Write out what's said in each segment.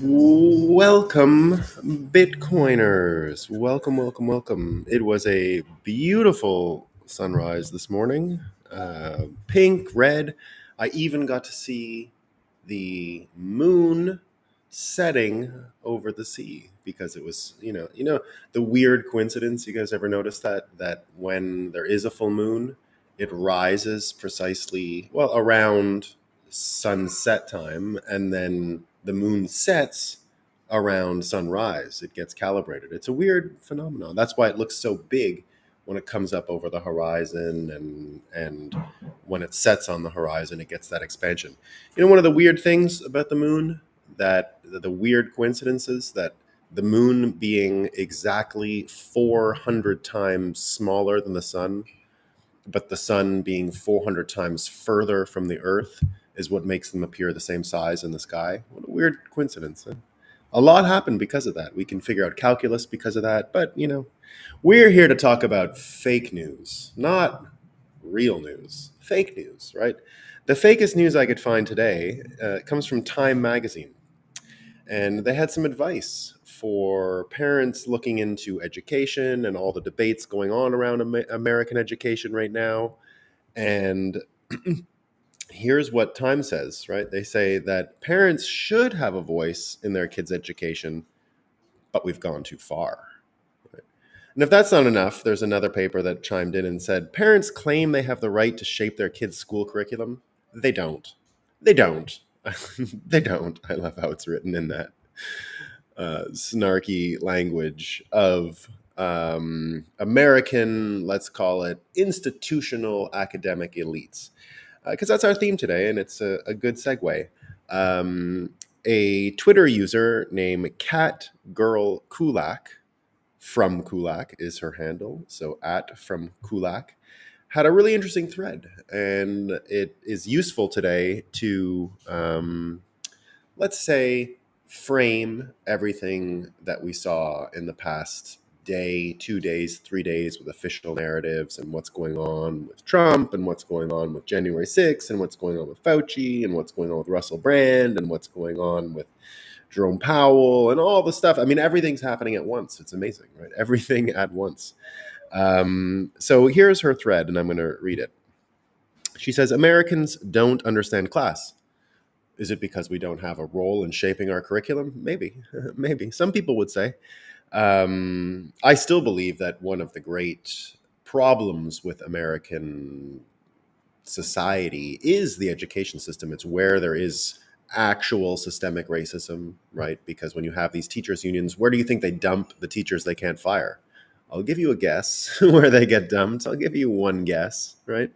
Welcome, Bitcoiners. Welcome, welcome, welcome. It was a beautiful sunrise this morning. Pink, red. I even got to see the moon setting over the sea because it was, the weird coincidence. You guys ever notice that when there is a full moon, it rises precisely, well, around sunset time, and then the moon sets around sunrise. It gets calibrated. It's a weird phenomenon. That's why it looks so big when it comes up over the horizon, and when it sets on the horizon, it gets that expansion. One of the weird things about the moon, that the weird coincidences, that the moon being exactly 400 times smaller than the sun, but the sun being 400 times further from the earth, is what makes them appear the same size in the sky. What a weird coincidence. Huh? A lot happened because of that. We can figure out calculus because of that, but we're here to talk about fake news, not real news. Fake news, right? The fakest news I could find today comes from Time magazine, and they had some advice for parents looking into education and all the debates going on around American education right now. And here's what Time says, right? They say that parents should have a voice in their kids' education, but we've gone too far. Right? And if that's not enough, there's another paper that chimed in and said parents claim they have the right to shape their kids' school curriculum. They don't. They don't. They don't. I love how it's written in that snarky language of American, let's call it institutional academic elites. Because that's our theme today, and it's a good segue. Um, a Twitter user named Cat Girl Kulak, from Kulak is her handle, so at from Kulak, had a really interesting thread, and it is useful today to, let's say, frame everything that we saw in the past day, 2 days, 3 days, with official narratives, and what's going on with Trump, and what's going on with January 6th, and what's going on with Fauci, and what's going on with Russell Brand, and what's going on with Jerome Powell, and all the stuff. I mean, everything's happening at once. It's amazing, right? Everything at once. So here's her thread, and I'm going to read it. She says, Americans don't understand class. Is it because we don't have a role in shaping our curriculum? Maybe, maybe. Some people would say. I still believe that one of the great problems with American society is the education system. It's where there is actual systemic racism, right? Because when you have these teachers' unions, where do you think they dump the teachers they can't fire? I'll give you a guess where they get dumped. I'll give you one guess, right?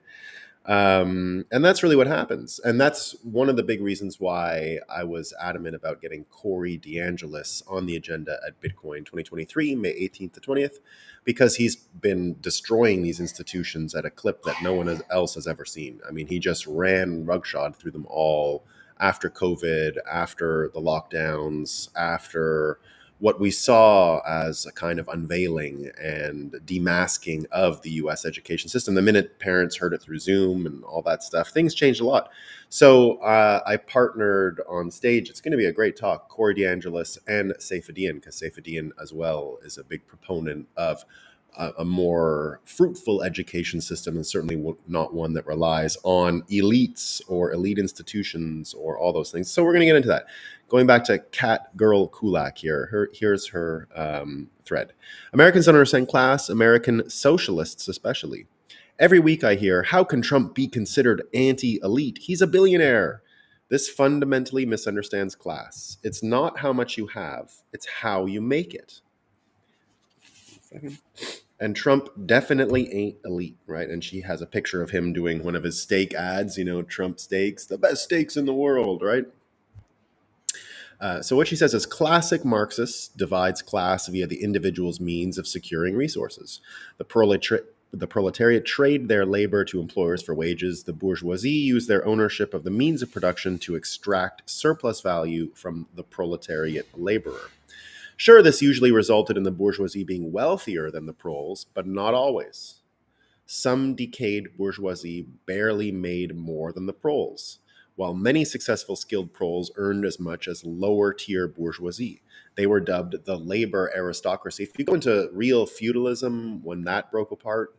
And that's really what happens. And that's one of the big reasons why I was adamant about getting Corey DeAngelis on the agenda at Bitcoin 2023, May 18th to 20th, because he's been destroying these institutions at a clip that no one else has ever seen. I mean, he just ran rugshod through them all after COVID, after the lockdowns, after what we saw as a kind of unveiling and demasking of the US education system. The minute parents heard it through Zoom and all that stuff, things changed a lot. So I partnered on stage. It's going to be a great talk, Corey DeAngelis and Saifedean, because Saifedean as well is a big proponent of a more fruitful education system, and certainly not one that relies on elites or elite institutions or all those things. So we're going to get into that. Going back to Cat Girl Kulak here, here's her thread. Americans don't understand class, American socialists especially. Every week I hear, how can Trump be considered anti-elite? He's a billionaire. This fundamentally misunderstands class. It's not how much you have, it's how you make it. Second. And Trump definitely ain't elite, right? And she has a picture of him doing one of his steak ads, Trump steaks, the best steaks in the world, right? So what she says is classic Marxists divides class via the individual's means of securing resources. The proletariat trade their labor to employers for wages. The bourgeoisie use their ownership of the means of production to extract surplus value from the proletariat laborer. Sure, this usually resulted in the bourgeoisie being wealthier than the proles, but not always. Some decayed bourgeoisie barely made more than the proles. while many successful skilled proles earned as much as lower tier bourgeoisie. They were dubbed the labor aristocracy. If you go into real feudalism, when that broke apart,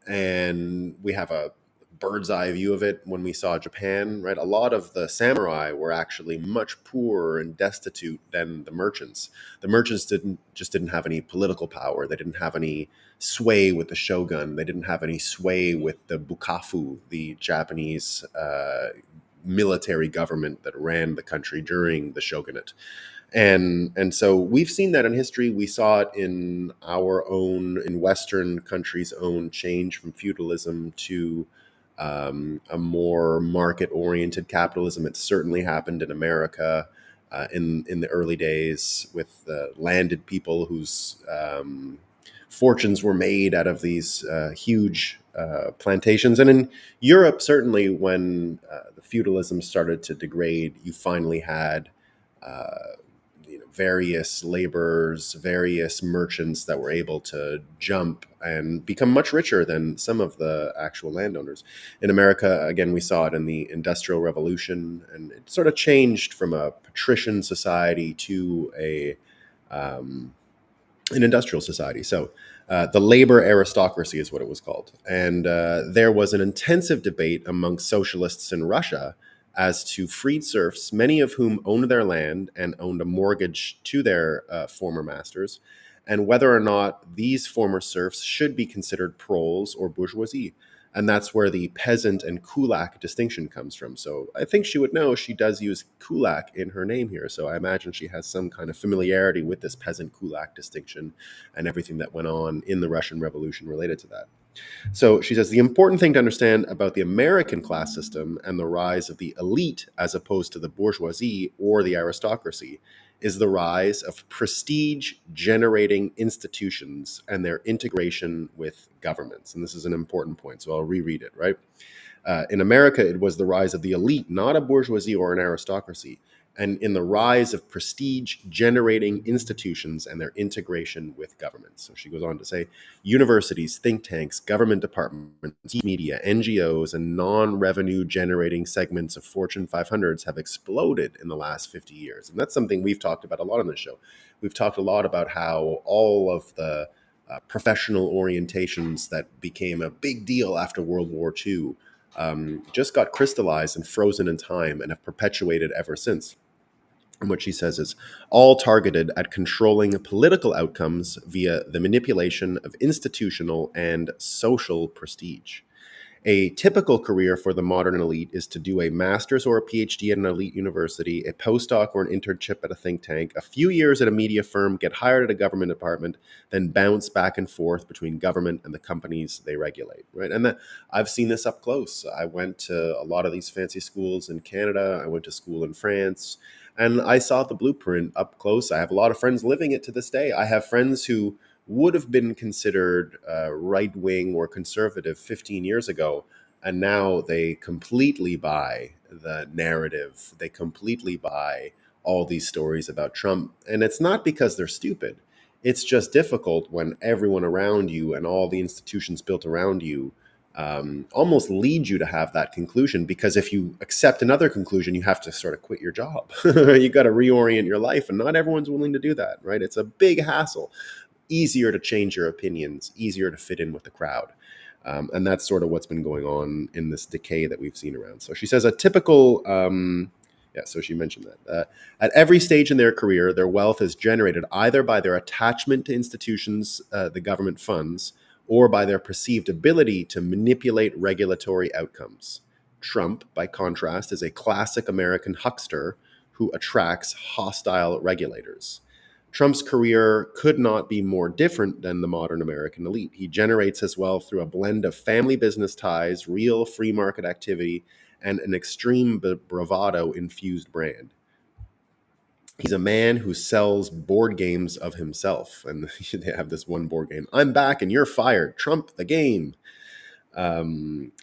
and we have a bird's eye view of it when we saw Japan, right? A lot of the samurai were actually much poorer and destitute than the merchants. The merchants didn't have any political power. They didn't have any sway with the shogun. They didn't have any sway with the bukafu, the Japanese military government that ran the country during the shogunate. And so we've seen that in history. We saw it in our own, in Western countries' own change from feudalism to a more market-oriented capitalism. It certainly happened in America in the early days with landed people whose fortunes were made out of these huge plantations. And in Europe, certainly when the feudalism started to degrade, you finally had various laborers, various merchants that were able to jump and become much richer than some of the actual landowners. In America, again, we saw it in the Industrial Revolution, and it sort of changed from a patrician society to an industrial society. So the labor aristocracy is what it was called. And there was an intensive debate among socialists in Russia as to freed serfs, many of whom owned their land and owned a mortgage to their former masters, and whether or not these former serfs should be considered proles or bourgeoisie. And that's where the peasant and kulak distinction comes from. So I think she would know. She does use kulak in her name here. So I imagine she has some kind of familiarity with this peasant kulak distinction and everything that went on in the Russian Revolution related to that. So she says the important thing to understand about the American class system and the rise of the elite as opposed to the bourgeoisie or the aristocracy is the rise of prestige generating institutions and their integration with governments. And this is an important point, so I'll reread it, right? In America, it was the rise of the elite, not a bourgeoisie or an aristocracy, and in the rise of prestige generating institutions and their integration with governments. So she goes on to say, universities, think tanks, government departments, media, NGOs, and non-revenue generating segments of Fortune 500s have exploded in the last 50 years. And that's something we've talked about a lot on the show. We've talked a lot about how all of the professional orientations that became a big deal after World War II just got crystallized and frozen in time and have perpetuated ever since. And what she says is all targeted at controlling political outcomes via the manipulation of institutional and social prestige. A typical career for the modern elite is to do a master's or a PhD at an elite university, a postdoc or an internship at a think tank, a few years at a media firm, get hired at a government department, then bounce back and forth between government and the companies they regulate, right? And I've seen this up close. I went to a lot of these fancy schools in Canada. I went to school in France, and I saw the blueprint up close. I have a lot of friends living it to this day. I have friends who would have been considered right-wing or conservative 15 years ago, and now they completely buy the narrative. They completely buy all these stories about Trump. And it's not because they're stupid. It's just difficult when everyone around you and all the institutions built around you almost lead you to have that conclusion, because if you accept another conclusion, you have to sort of quit your job. You got to reorient your life, and not everyone's willing to do that, right? It's a big hassle. Easier to change your opinions, easier to fit in with the crowd. And that's sort of what's been going on in this decay that we've seen around. So she says a typical, so she mentioned that. At every stage in their career, their wealth is generated either by their attachment to institutions the government funds, or by their perceived ability to manipulate regulatory outcomes. Trump, by contrast, is a classic American huckster who attracts hostile regulators. Trump's career could not be more different than the modern American elite. He generates his wealth through a blend of family business ties, real free market activity, and an extreme bravado-infused brand. He's a man who sells board games of himself. And they have this one board game. I'm back and you're fired. Trump the game.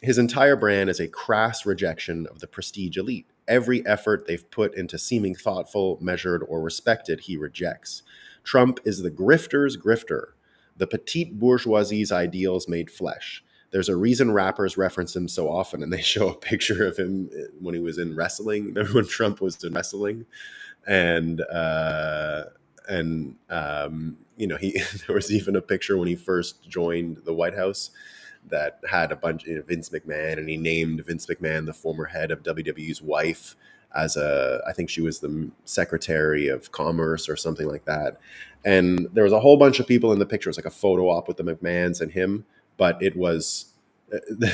His entire brand is a crass rejection of the prestige elite. Every effort they've put into seeming thoughtful, measured, or respected, he rejects. Trump is the grifter's grifter, the petite bourgeoisie's ideals made flesh. There's a reason rappers reference him so often, and they show a picture of him when he was in wrestling. Remember when Trump was in wrestling, and you know, he there was even a picture when he first joined the White House that had a bunch, you know, Vince McMahon, and he named Vince McMahon, the former head of WWE's wife, as I think she was the Secretary of Commerce or something like that. And there was a whole bunch of people in the picture. It was like a photo op with the McMahons and him, but it was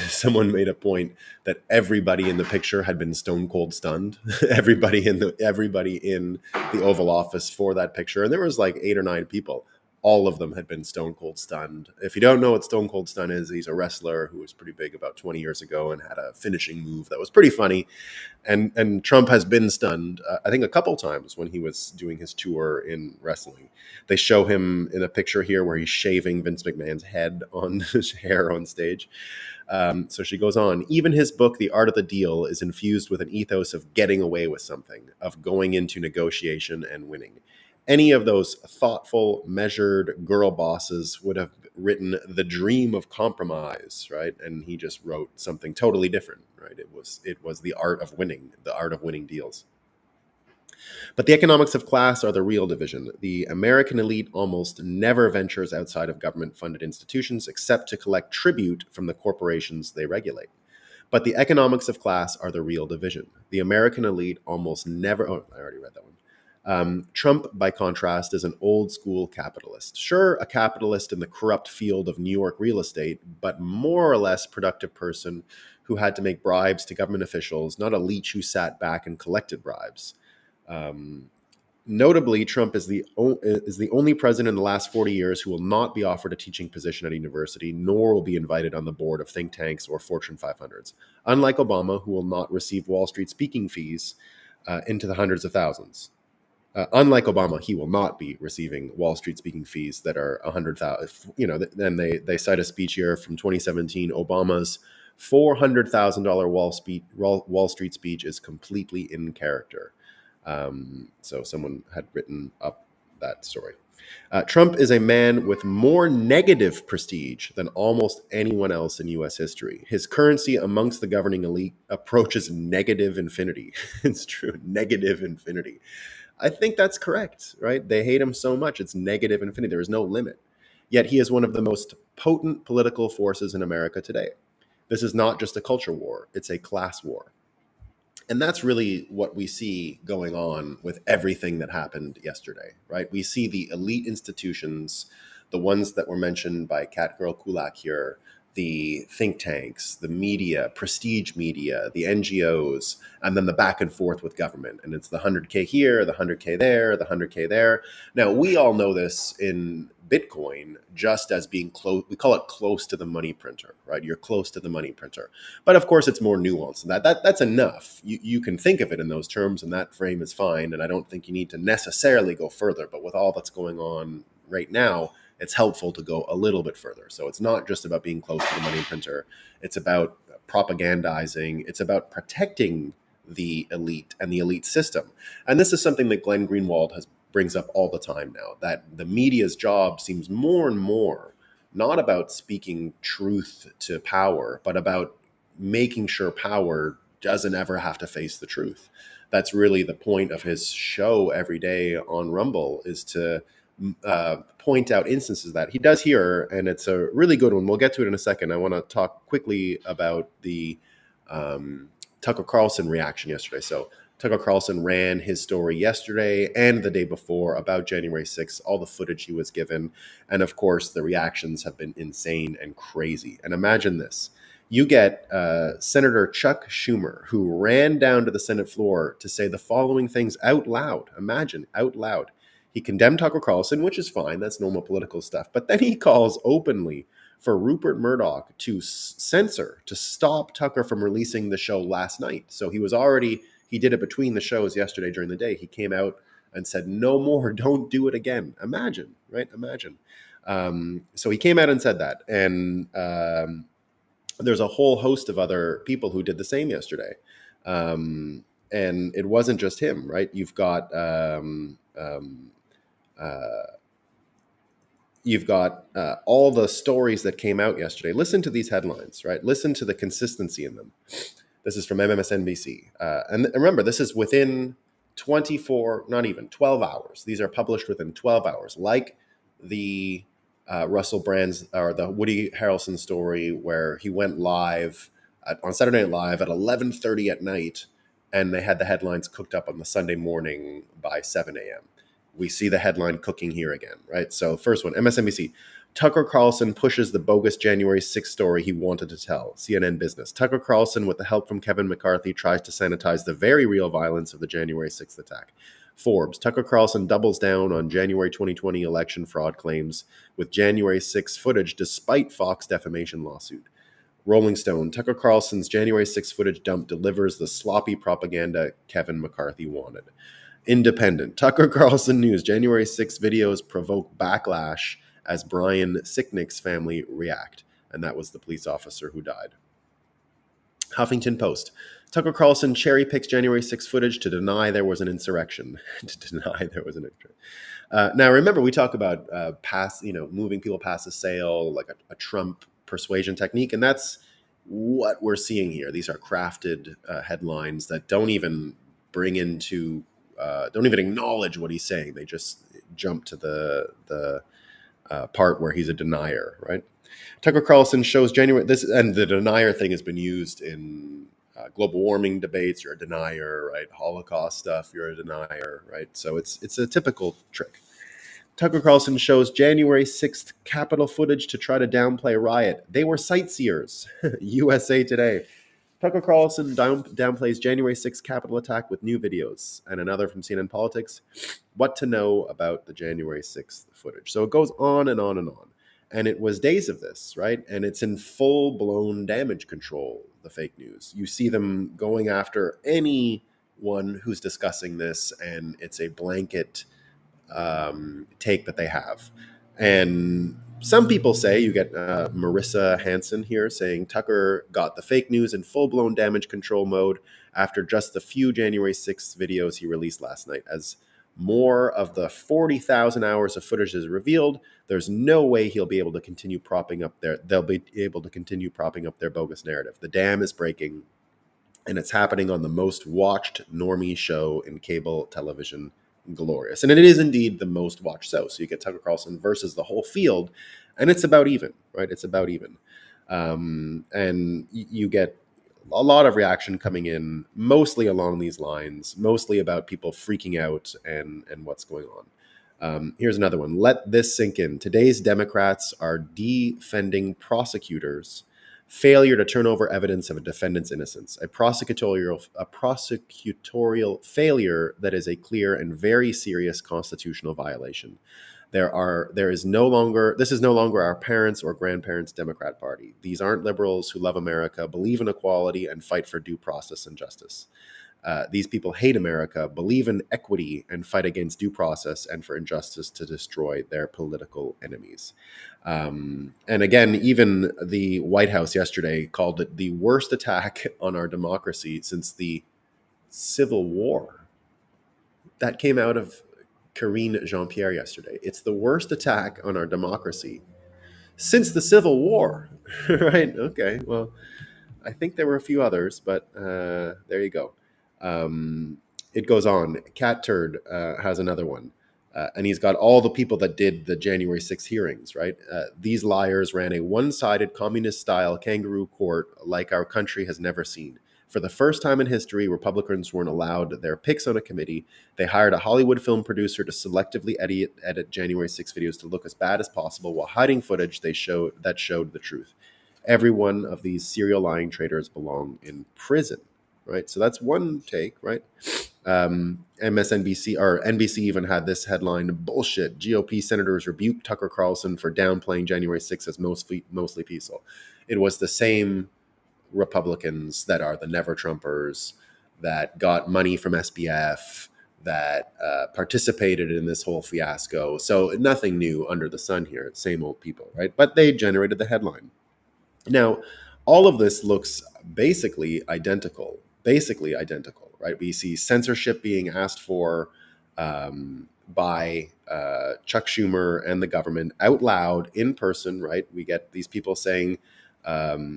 someone made a point that everybody in the picture had been stone cold stunned. everybody in the Oval Office for that picture, and there was like 8 or 9 people. All of them had been stone cold stunned. If you don't know what stone cold stun is, he's a wrestler who was pretty big about 20 years ago and had a finishing move that was pretty funny. And Trump has been stunned, I think, a couple times when he was doing his tour in wrestling. They show him in a picture here where he's shaving Vince McMahon's head on his hair on stage. So she goes on. Even his book, The Art of the Deal, is infused with an ethos of getting away with something, of going into negotiation and winning. Any of those thoughtful, measured girl bosses would have written The Dream of Compromise, right? And he just wrote something totally different, right? It was the art of winning, the art of winning deals. But the economics of class are the real division. The American elite almost never ventures outside of government-funded institutions except to collect tribute from the corporations they regulate. But the economics of class are the real division. The American elite almost never... Oh, I already read that one. Trump, by contrast, is an old school capitalist. Sure, a capitalist in the corrupt field of New York real estate, but more or less productive person who had to make bribes to government officials, not a leech who sat back and collected bribes. Notably, Trump is the only president in the last 40 years who will not be offered a teaching position at a university, nor will be invited on the board of think tanks or Fortune 500s. Unlike Obama, who will not receive Wall Street speaking fees into the hundreds of thousands. Unlike Obama, he will not be receiving Wall Street speaking fees that are 100,000. You know, then they cite a speech here from 2017. Obama's $400,000 Wall Street speech is completely in character. So someone had written up that story. Trump is a man with more negative prestige than almost anyone else in U.S. history. His currency amongst the governing elite approaches negative infinity. It's true, negative infinity. I think that's correct, right? They hate him so much, it's negative infinity. There is no limit. Yet he is one of the most potent political forces in America today. This is not just a culture war, it's a class war. And that's really what we see going on with everything that happened yesterday, right? We see the elite institutions, the ones that were mentioned by Catgirl Kulak here, the think tanks, the media, prestige media, the NGOs, and then the back and forth with government. And it's the 100K here, the 100K there, the 100K there. Now, we all know this in Bitcoin just as being close. We call it close to the money printer, right? You're close to the money printer. But of course, it's more nuanced than that. That's enough. You can think of it in those terms, and that frame is fine. And I don't think you need to necessarily go further. But with all that's going on right now, it's helpful to go a little bit further. So it's not just about being close to the money printer. It's about propagandizing. It's about protecting the elite and the elite system. And this is something that Glenn Greenwald brings up all the time now, that the media's job seems more and more not about speaking truth to power, but about making sure power doesn't ever have to face the truth. That's really the point of his show every day on Rumble, is to point out instances that he does here, and it's a really good one. We'll get to it in a second. I want to talk quickly about the Tucker Carlson reaction yesterday. So Tucker Carlson ran his story yesterday and the day before about January 6th, all the footage he was given. And of course, the reactions have been insane and crazy. And imagine this. You get Senator Chuck Schumer, who ran down to the Senate floor to say the following things out loud. Imagine, out loud. He condemned Tucker Carlson, which is fine. That's normal political stuff. But then he calls openly for Rupert Murdoch to censor, to stop Tucker from releasing the show last night. So he did it between the shows yesterday during the day. He came out and said, no more, don't do it again. Imagine, right? Imagine. So he came out and said that. And there's a whole host of other people who did the same yesterday. And it wasn't just him, right? You've got you've got all the stories that came out yesterday. Listen to these headlines, right? Listen to the consistency in them. This is from MSNBC. And remember, this is within 24, not even 12 hours. These are published within 12 hours, like the Russell Brand's or the Woody Harrelson story where he went live on Saturday Night Live at 11:30 at night, and they had the headlines cooked up on the Sunday morning by 7 a.m. We see the headline cooking here again, right? So first one, MSNBC. Tucker Carlson pushes the bogus January 6th story he wanted to tell. CNN Business. Tucker Carlson, with the help from Kevin McCarthy, tries to sanitize the very real violence of the January 6th attack. Forbes. Tucker Carlson doubles down on January 2020 election fraud claims with January 6th footage despite Fox defamation lawsuit. Rolling Stone. Tucker Carlson's January 6th footage dump delivers the sloppy propaganda Kevin McCarthy wanted. Independent. Tucker Carlson News. January 6th videos provoke backlash as Brian Sicknick's family react. And that was the police officer who died. Huffington Post. Tucker Carlson cherry picks January 6th footage to deny there was an insurrection. Now, remember, we talk about moving people past the sale, like a Trump persuasion technique. And that's what we're seeing here. These are crafted headlines that don't even don't even acknowledge what he's saying. They just jump to the part where he's a denier, right? Tucker Carlson shows January and the denier thing has been used in global warming debates. You're a denier, right? Holocaust stuff, you're a denier, right? So it's a typical trick. Tucker Carlson shows January 6th Capitol footage to try to downplay riot. They were sightseers. USA Today. Tucker Carlson downplays January 6th Capitol attack with new videos. And another from CNN Politics. What to know about the January 6th footage. So it goes on and on and on. And it was days of this, right? And it's in full-blown damage control, the fake news. You see them going after anyone who's discussing this, and it's a blanket take that they have. And some people say, you get Marissa Hansen here saying Tucker got the fake news in full-blown damage control mode after just the few January 6th videos he released last night. As more of the 40,000 hours of footage is revealed, there's no way they'll be able to continue propping up their bogus narrative. The dam is breaking, and it's happening on the most watched normie show in cable television, Glorious. And it is indeed the most watched show. So you get Tucker Carlson versus the whole field, and it's about even, right? It's about even. And you get a lot of reaction coming in, mostly along these lines, mostly about people freaking out and what's going on. Here's another one. Let this sink in. Today's Democrats are defending prosecutors' failure to turn over evidence of a defendant's innocence, a prosecutorial failure that is a clear and very serious constitutional violation. This is no longer our parents' or grandparents' Democrat Party. These aren't liberals who love America, believe in equality, and fight for due process and justice. These people hate America, believe in equity, and fight against due process and for injustice to destroy their political enemies. And again, even the White House yesterday called it the worst attack on our democracy since the Civil War. That came out of Karine Jean-Pierre yesterday. It's the worst attack on our democracy since the Civil War, right? Okay, well, I think there were a few others, but there you go. It goes on. Cat Turd has another one. And he's got all the people that did the January 6th hearings, right? These liars ran a one-sided communist-style kangaroo court like our country has never seen. For the first time in history, Republicans weren't allowed their picks on a committee. They hired a Hollywood film producer to selectively edit January 6 videos to look as bad as possible while hiding footage that showed the truth. Every one of these serial lying traitors belong in prison, right? So that's one take, right? MSNBC or NBC even had this headline: bullshit. GOP senators rebuke Tucker Carlson for downplaying January 6th as mostly peaceful. It was the same Republicans that are the never Trumpers that got money from SBF, that participated in this whole fiasco. So nothing new under the sun here. It's same old people, right? But they generated the headline. Now, all of this looks basically identical, right? We see censorship being asked for. by Chuck Schumer and the government out loud in person, right? We get these people saying,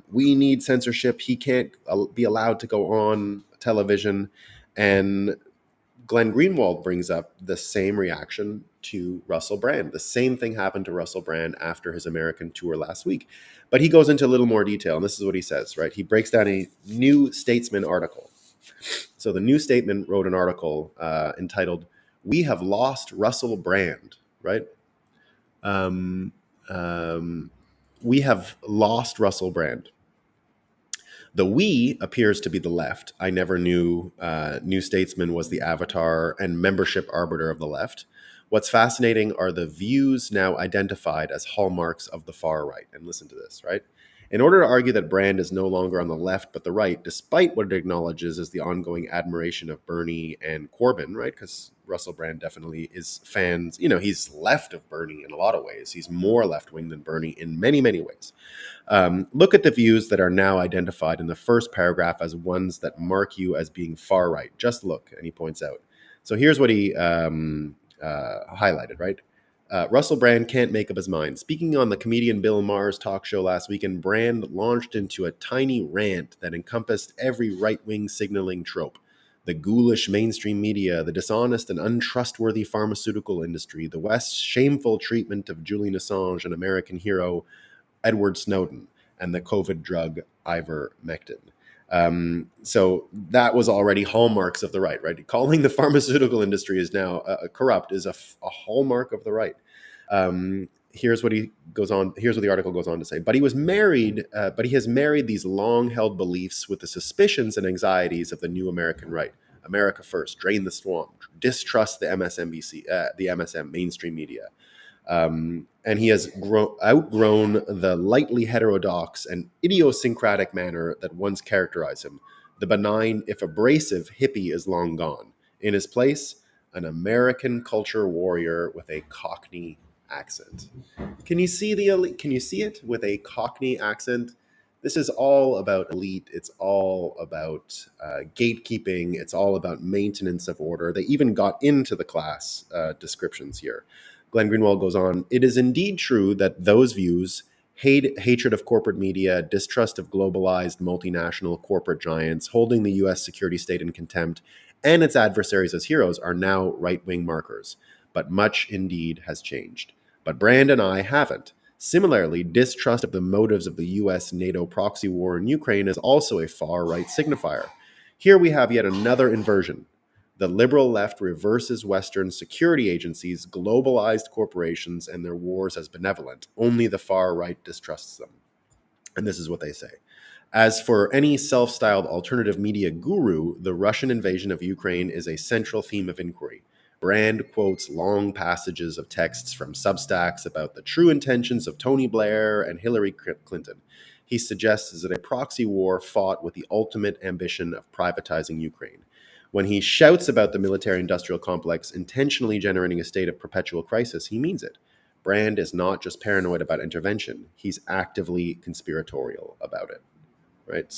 we need censorship. He can't be allowed to go on television. And Glenn Greenwald brings up the same reaction to Russell Brand. The same thing happened to Russell Brand after his American tour last week. But he goes into a little more detail, and this is what he says, right? He breaks down a New Statesman article. So the New Statesman wrote an article entitled, "We Have Lost Russell Brand," right? Um, um, we have lost Russell Brand. The we appears to be the left. I never knew New Statesman was the avatar and membership arbiter of the left. What's fascinating are the views now identified as hallmarks of the far right. And listen to this, right? In order to argue that Brand is no longer on the left but the right, despite what it acknowledges as the ongoing admiration of Bernie and Corbyn, right? Because Russell Brand definitely is fans, he's left of Bernie in a lot of ways. He's more left wing than Bernie in many, many ways. Look at the views that are now identified in the first paragraph as ones that mark you as being far right. Just look, and he points out. So here's what he highlighted, right? Russell Brand can't make up his mind. Speaking on the comedian Bill Maher's talk show last weekend, Brand launched into a tiny rant that encompassed every right-wing signaling trope. The ghoulish mainstream media, the dishonest and untrustworthy pharmaceutical industry, the West's shameful treatment of Julian Assange, an American hero, Edward Snowden, and the COVID drug ivermectin. So that was already hallmarks of the right? Calling the pharmaceutical industry is now corrupt is a hallmark of the right. Here's what he goes on. Here's what the article goes on to say. But he was married. But he has married these long-held beliefs with the suspicions and anxieties of the new American right. America first, drain the swamp, distrust the MSNBC, the MSM mainstream media. And he has outgrown the lightly heterodox and idiosyncratic manner that once characterized him. The benign, if abrasive, hippie is long gone. In his place, an American culture warrior with a Cockney accent. Can you see Can you see it with a Cockney accent? This is all about elite. It's all about gatekeeping. It's all about maintenance of order. They even got into the class descriptions here. Glenn Greenwald goes on, it is indeed true that those views, hatred of corporate media, distrust of globalized multinational corporate giants, holding the U.S. security state in contempt, and its adversaries as heroes are now right-wing markers. But much indeed has changed. But Brand and I haven't. Similarly, distrust of the motives of the U.S.-NATO proxy war in Ukraine is also a far-right signifier. Here we have yet another inversion. The liberal left reverses Western security agencies, globalized corporations, and their wars as benevolent. Only the far right distrusts them. And this is what they say. As for any self-styled alternative media guru, the Russian invasion of Ukraine is a central theme of inquiry. Brand quotes long passages of texts from Substacks about the true intentions of Tony Blair and Hillary Clinton. He suggests that a proxy war fought with the ultimate ambition of privatizing Ukraine. When he shouts about the military-industrial complex intentionally generating a state of perpetual crisis, he means it. Brand is not just paranoid about intervention. He's actively conspiratorial about it, right?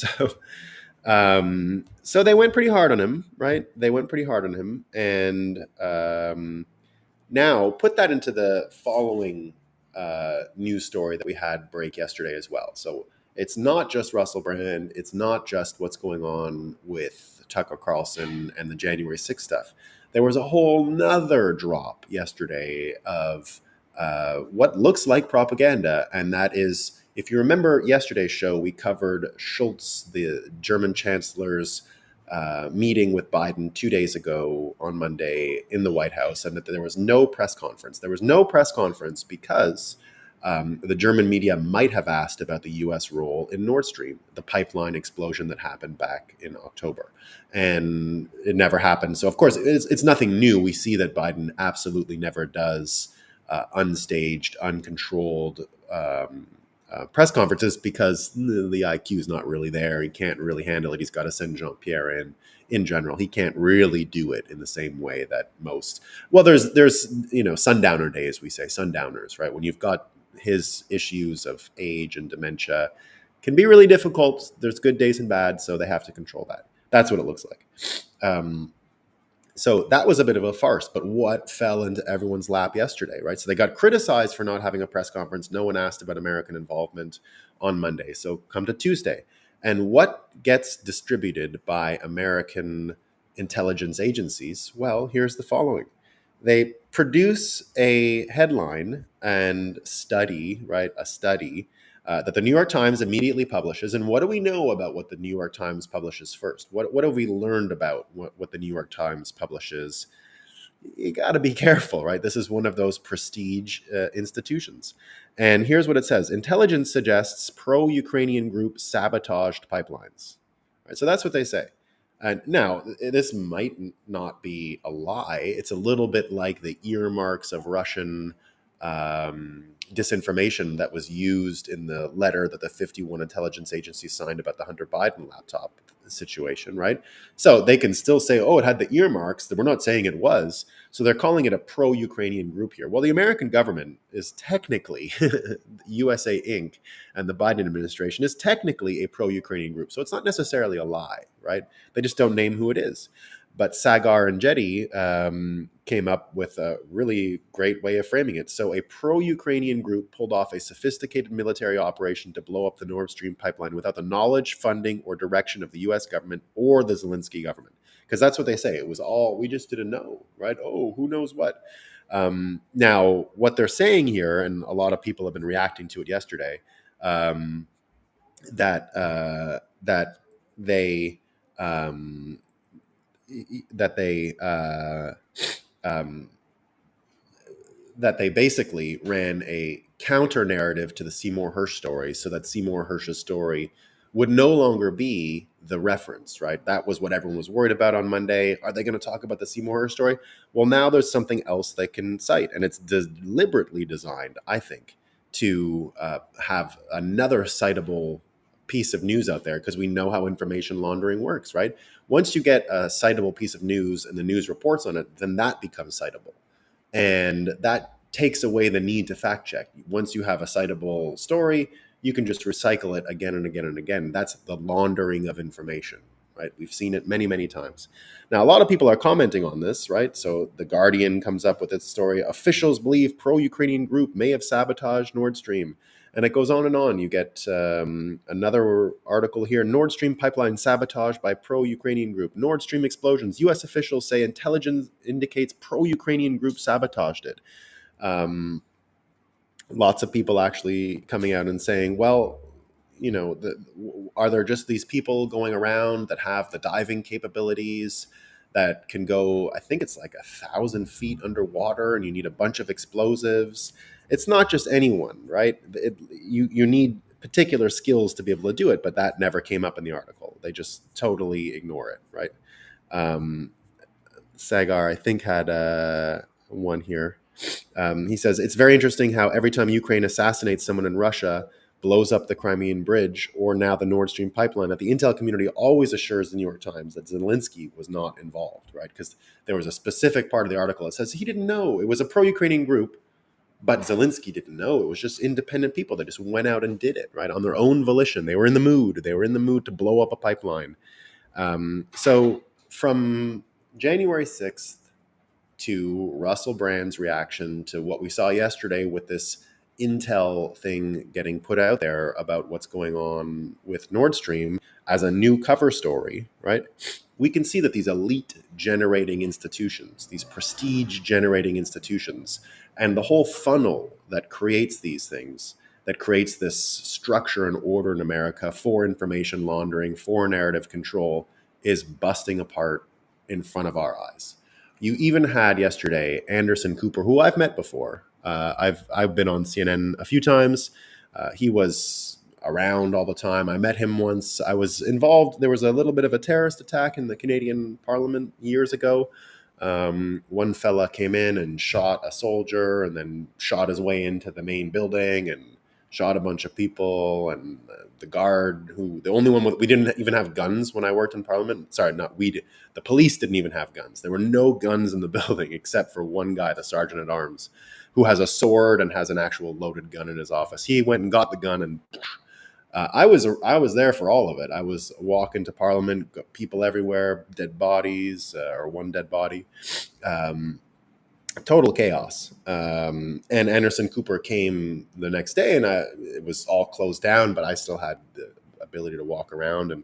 So they went pretty hard on him, right? They went pretty hard on him. And now put that into the following news story that we had break yesterday as well. So it's not just Russell Brand. It's not just what's going on with Tucker Carlson and the January 6th stuff. There was a whole nother drop yesterday of what looks like propaganda. And that is, if you remember yesterday's show, we covered Schultz, the German chancellor's meeting with Biden 2 days ago on Monday in the White House, and that there was no press conference. There was no press conference because the German media might have asked about the U.S. role in Nordstream, the pipeline explosion that happened back in October. And it never happened. So, of course, it's nothing new. We see that Biden absolutely never does unstaged, uncontrolled press conferences because the IQ is not really there. He can't really handle it. He's got to send Jean-Pierre in general. He can't really do it in the same way that most. Well, there's sundowner days, we say, sundowners, right? When you've got his issues of age and dementia can be really difficult. There's good days and bad, so they have to control that. That's what it looks like. So that was a bit of a farce, but what fell into everyone's lap yesterday, right? So they got criticized for not having a press conference. No one asked about American involvement on Monday. So come to Tuesday. And what gets distributed by American intelligence agencies? Well, here's the following. They produce a headline and study, right? A study that the New York Times immediately publishes. And what do we know about what the New York Times publishes first? What have we learned about what the New York Times publishes? You got to be careful, right? This is one of those prestige institutions. And here's what it says: intelligence suggests pro Ukrainian group sabotaged pipelines. Right? So that's what they say. And now, this might not be a lie. It's a little bit like the earmarks of Russian disinformation that was used in the letter that the 51 intelligence agencies signed about the Hunter Biden laptop situation, right? So they can still say, oh, it had the earmarks. That we're not saying it was. So they're calling it a pro-Ukrainian group here. Well, the American government is technically USA Inc. and the Biden administration is technically a pro-Ukrainian group. So it's not necessarily a lie, right? They just don't name who it is. But Sagar and GenIII came up with a really great way of framing it. So a pro-Ukrainian group pulled off a sophisticated military operation to blow up the Nordstream pipeline without the knowledge, funding, or direction of the U.S. government or the Zelensky government. Because that's what they say. It was all, we just didn't know, right? Oh, who knows what? Now, what they're saying here, and a lot of people have been reacting to it yesterday, that they um, that they um, that they basically ran a counter narrative to the Seymour Hersh story, so that Seymour Hersh's story would no longer be the reference, right? That was what everyone was worried about on Monday. Are they going to talk about the Seymour Hersh story? Well, now there's something else they can cite, and it's deliberately designed, I think, to have another citable piece of news out there, because we know how information laundering works, right? Once you get a citable piece of news and the news reports on it, then that becomes citable. And that takes away the need to fact check. Once you have a citable story, you can just recycle it again and again and again. That's the laundering of information, right? We've seen it many, many times. Now, a lot of people are commenting on this, right? So The Guardian comes up with its story. Officials believe pro-Ukrainian group may have sabotaged Nord Stream. And it goes on and on. You get another article here. Nord Stream pipeline sabotaged by pro-Ukrainian group. Nord Stream explosions. U.S. officials say intelligence indicates pro-Ukrainian group sabotaged it. Lots of people actually coming out and saying, well, are there just these people going around that have the diving capabilities that can go, I think it's like 1,000 feet underwater, and you need a bunch of explosives? It's not just anyone, right? You need particular skills to be able to do it, but that never came up in the article. They just totally ignore it, right? Um, Sagar, I think, had one here. He says, it's very interesting how every time Ukraine assassinates someone in Russia, blows up the Crimean Bridge, or now the Nord Stream pipeline, that the intel community always assures the New York Times that Zelensky was not involved, right? Because there was a specific part of the article that says he didn't know. It was a pro-Ukrainian group, but Zelensky didn't know. It was just independent people that just went out and did it, right? On their own volition. They were in the mood. They were in the mood to blow up a pipeline. So from January 6th to Russell Brand's reaction to what we saw yesterday with this intel thing getting put out there about what's going on with Nord Stream as a new cover story, right? We can see that these elite generating institutions, these prestige generating institutions, and the whole funnel that creates these things, that creates this structure and order in America for information laundering, for narrative control, is busting apart in front of our eyes. You even had yesterday Anderson Cooper, who I've met before. I've been on CNN a few times. He was around all the time. I met him once. I was involved. There was a little bit of a terrorist attack in the Canadian Parliament years ago. One fella came in and shot a soldier, and then shot his way into the main building and shot a bunch of people. And the guard, who the only one we didn't even have guns when I worked in Parliament. Sorry, not we did. The police didn't even have guns. There were no guns in the building except for one guy, the sergeant at arms, who has a sword and has an actual loaded gun in his office. He went and got the gun and I was there for all of it. I was walking to Parliament, people everywhere, dead bodies, or one dead body. Um, Total chaos. And Anderson Cooper came the next day, and it was all closed down, but I still had the ability to walk around, and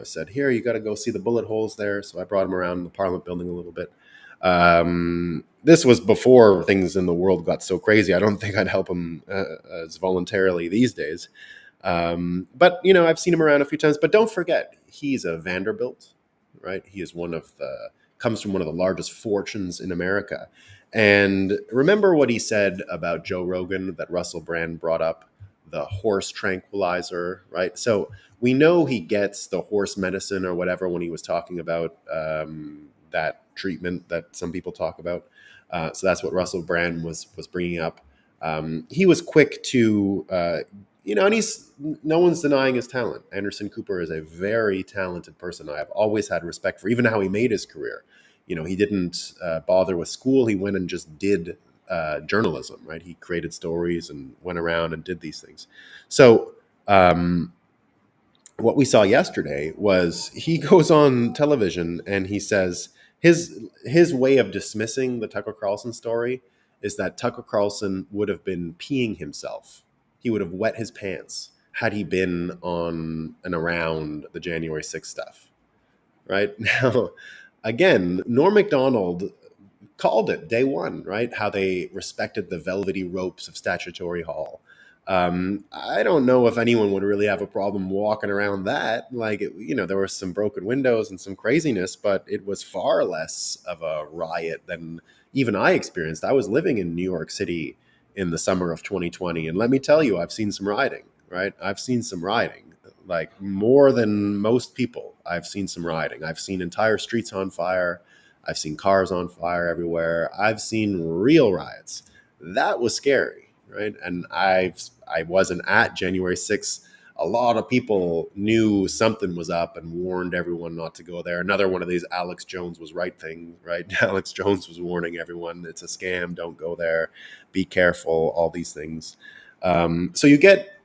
said, "Here, you got to go see the bullet holes there." So I brought him around the Parliament building a little bit. This was before things in the world got so crazy. I don't think I'd help him as voluntarily these days. But I've seen him around a few times. But don't forget, he's a Vanderbilt, right? He is comes from one of the largest fortunes in America. And remember what he said about Joe Rogan that Russell Brand brought up, the horse tranquilizer, right? So we know he gets the horse medicine or whatever when he was talking about that treatment that some people talk about. So that's what Russell Brand was bringing up. He was quick to and he's no one's denying his talent. Anderson Cooper is a very talented person. I've always had respect for even how he made his career. He didn't bother with school. He went and just did journalism, right? He created stories and went around and did these things. So what we saw yesterday was he goes on television and he says his way of dismissing the Tucker Carlson story is that Tucker Carlson would have been peeing himself. He would have wet his pants had he been on and around the January 6th stuff. Right? Now, again, Norm Macdonald called it day one, right? How they respected the velvety ropes of Statutory Hall. I don't know if anyone would really have a problem walking around that. There were some broken windows and some craziness, but it was far less of a riot than even I experienced. I was living in New York City in the summer of 2020, and let me tell you, I've seen some rioting, right? I've seen some rioting, like more than most people. I've seen some rioting. I've seen entire streets on fire. I've seen cars on fire everywhere. I've seen real riots. That was scary, right? And I wasn't at January 6th. A lot of people knew something was up and warned everyone not to go there. Another one of these Alex Jones was right thing, right? Alex Jones was warning everyone, it's a scam, don't go there, be careful, all these things. So you get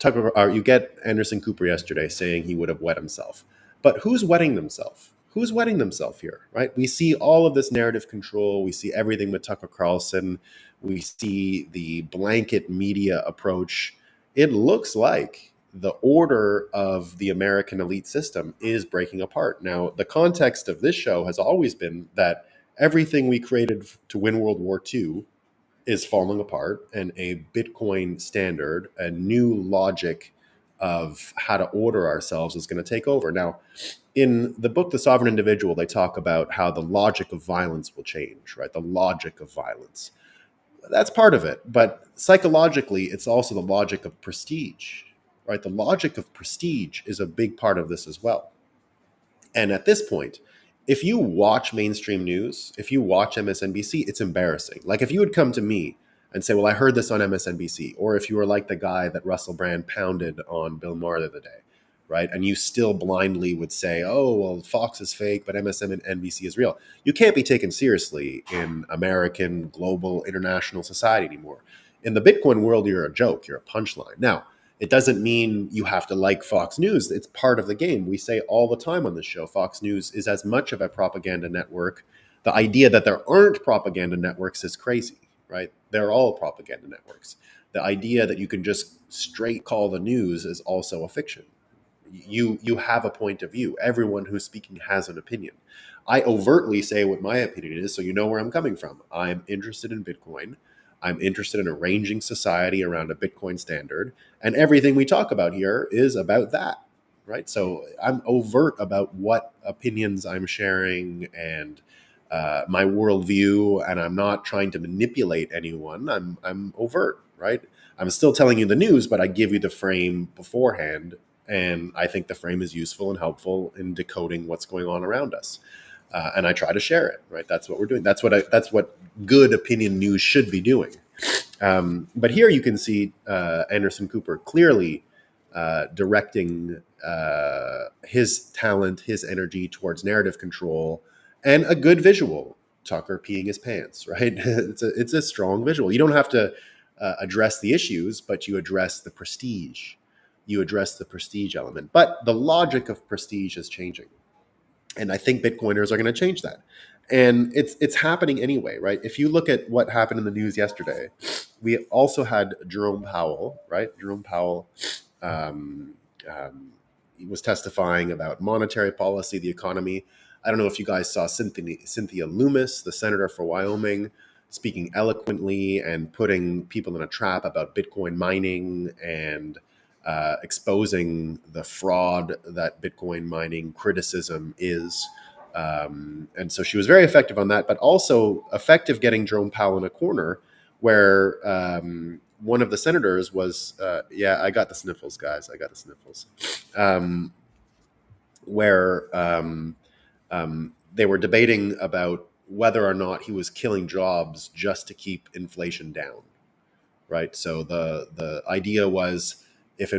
you get Anderson Cooper yesterday saying he would have wet himself. But who's wetting themselves? Who's wetting themselves here, right? We see all of this narrative control. We see everything with Tucker Carlson. We see the blanket media approach. It looks like the order of the American elite system is breaking apart. Now, the context of this show has always been that everything we created to win World War II is falling apart, and a Bitcoin standard, a new logic of how to order ourselves is going to take over. Now, in the book, The Sovereign Individual, they talk about how the logic of violence will change, right? The logic of violence. That's part of it. But psychologically, it's also the logic of prestige, right? The logic of prestige is a big part of this as well. And at this point, if you watch mainstream news, if you watch MSNBC, it's embarrassing. Like if you would come to me and say, well, I heard this on MSNBC, or if you were like the guy that Russell Brand pounded on Bill Maher the other day, right? And you still blindly would say, oh, well, Fox is fake, but MSNBC is real. You can't be taken seriously in American, global, international society anymore. In the Bitcoin world, you're a joke, you're a punchline. Now, it doesn't mean you have to like Fox News. It's part of the game. We say all the time on this show, Fox News is as much of a propaganda network. The idea that there aren't propaganda networks is crazy, right? They're all propaganda networks. The idea that you can just straight call the news is also a fiction. You have a point of view. Everyone who's speaking has an opinion. I overtly say what my opinion is, so you know where I'm coming from. I'm interested in Bitcoin. I'm interested in arranging society around a Bitcoin standard. And everything we talk about here is about that, right? So I'm overt about what opinions I'm sharing and my worldview, and I'm not trying to manipulate anyone. I'm overt, right? I'm still telling you the news, but I give you the frame beforehand, and I think the frame is useful and helpful in decoding what's going on around us. And I try to share it, right? That's what we're doing. That's what good opinion news should be doing. But here you can see Anderson Cooper clearly directing his talent, his energy towards narrative control, and a good visual. Tucker peeing his pants, right? It's a strong visual. You don't have to address the issues, but you address the prestige. you address the prestige element. But the logic of prestige is changing. And I think Bitcoiners are going to change that. And it's happening anyway, right? If you look at what happened in the news yesterday, we also had Jerome Powell, right? Jerome Powell um, he was testifying about monetary policy, the economy. I don't know if you guys saw Cynthia Loomis, the senator for Wyoming, speaking eloquently and putting people in a trap about Bitcoin mining and exposing the fraud that Bitcoin mining criticism is. And so she was very effective on that, but also effective getting Jerome Powell in a corner where one of the senators was, yeah, I got the sniffles, guys. I got the sniffles. Um, where they were debating about whether or not he was killing jobs just to keep inflation down, right? So the idea was if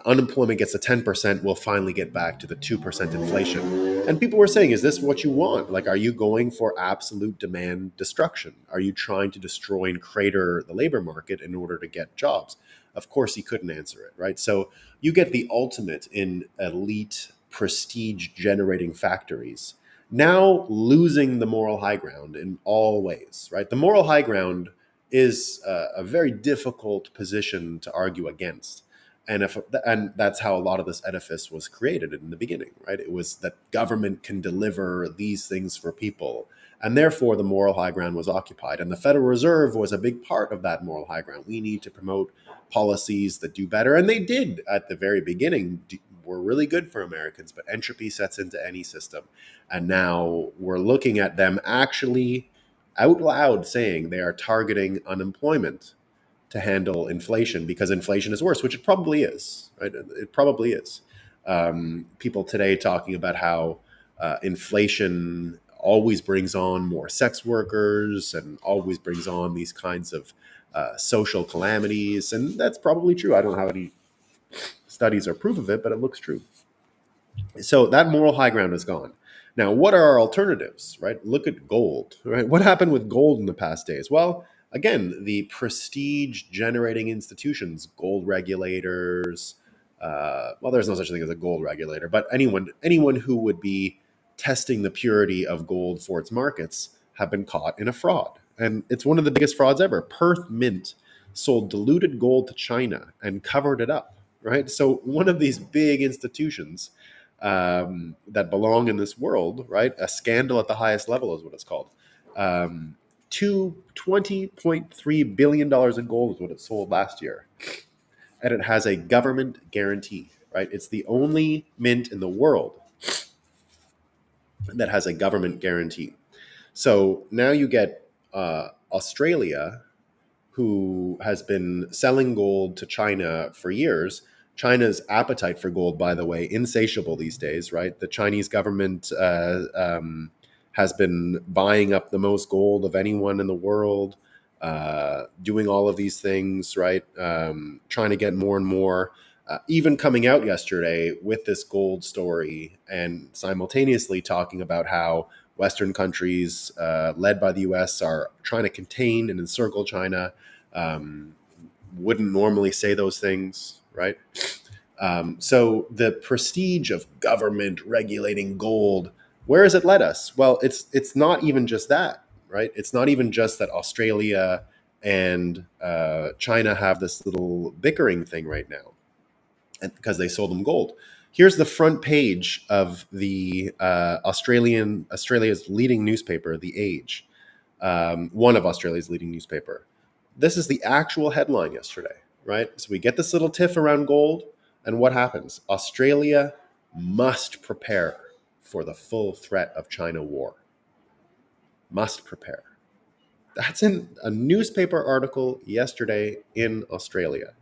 unemployment gets to 10%, we'll finally get back to the 2% inflation. And people were saying, is this what you want? Like, are you going for absolute demand destruction? Are you trying to destroy and crater the labor market in order to get jobs? Of course, he couldn't answer it, right? So you get the ultimate in elite prestige generating factories now losing the moral high ground in all ways, right? The moral high ground is a very difficult position to argue against. And that's how a lot of this edifice was created in the beginning, right? It was that government can deliver these things for people, and therefore the moral high ground was occupied. And the Federal Reserve was a big part of that moral high ground. We need to promote policies that do better, and they did at the very beginning. Were really good for Americans, but entropy sets into any system, and now we're looking at them actually out loud saying they are targeting unemployment to handle inflation because inflation is worse, which it probably is, right? It probably is. People today talking about how inflation always brings on more sex workers and always brings on these kinds of social calamities. And that's probably true. I don't have any studies or proof of it, but it looks true. So that moral high ground is gone. Now, what are our alternatives, right? Look at gold, right? What happened with gold in the past days? Well, again, the prestige generating institutions, gold regulators, well, there's no such thing as a gold regulator, but anyone who would be testing the purity of gold for its markets have been caught in a fraud. And it's one of the biggest frauds ever. Perth Mint sold diluted gold to China and covered it up, right? So one of these big institutions that belong in this world, right? A scandal at the highest level is what it's called. $20.3 billion in gold is what it sold last year. And it has a government guarantee, right? It's the only mint in the world that has a government guarantee. So now you get Australia, who has been selling gold to China for years. China's appetite for gold, by the way, insatiable these days, right? The Chinese government has been buying up the most gold of anyone in the world, doing all of these things, right? Trying to get more and more. Even coming out yesterday with this gold story and simultaneously talking about how Western countries, led by the US, are trying to contain and encircle China. Wouldn't normally say those things, right? So the prestige of government regulating gold, where has it led us? Well, it's not even just that, right? It's not even just that Australia and China have this little bickering thing right now because they sold them gold. Here's the front page of the Australia's leading newspaper, The Age, one of Australia's leading newspaper. This is the actual headline yesterday, right? So we get this little tiff around gold, and what happens? Australia must prepare for the full threat of China war. Must prepare. That's in a newspaper article yesterday in Australia.